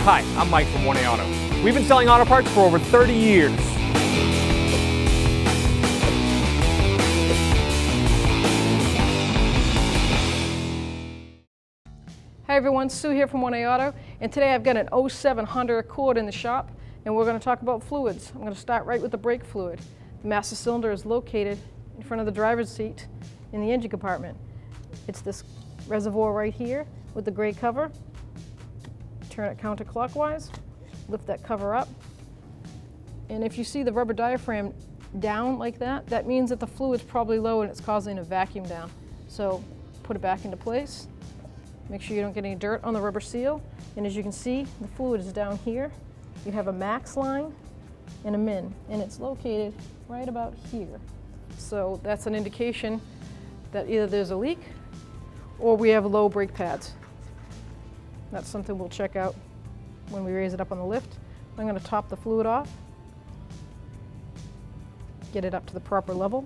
Hi, I'm Mike from 1A Auto. We've been selling auto parts for over 30 years. Hi everyone, Sue here from 1A Auto, and today I've got an 07 Honda Accord in the shop, and we're going to talk about fluids. I'm going to start right with the brake fluid. The master cylinder is located in front of the driver's seat in the engine compartment. It's this reservoir right here with the gray cover. Turn it counterclockwise, lift that cover up, and if you see the rubber diaphragm down like that, that means that the fluid's probably low and it's causing a vacuum down. So put it back into place. Make sure you don't get any dirt on the rubber seal. And as you can see, the fluid is down here. You have a max line and a min, and it's located right about here. So that's an indication that either there's a leak or we have low brake pads. That's something we'll check out when we raise it up on the lift. I'm going to top the fluid off, get it up to the proper level.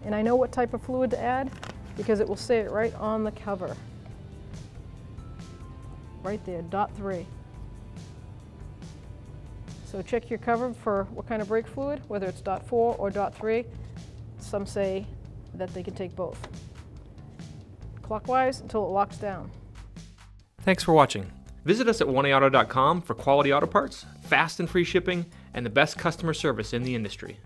And I know what type of fluid to add because it will say it right on the cover. Right there, .3. So check your cover for what kind of brake fluid, whether it's .4 or .3. Some say that they can take both. Clockwise until it locks down. Thanks for watching. Visit us at 1AAuto.com for quality auto parts, fast and free shipping, and the best customer service in the industry.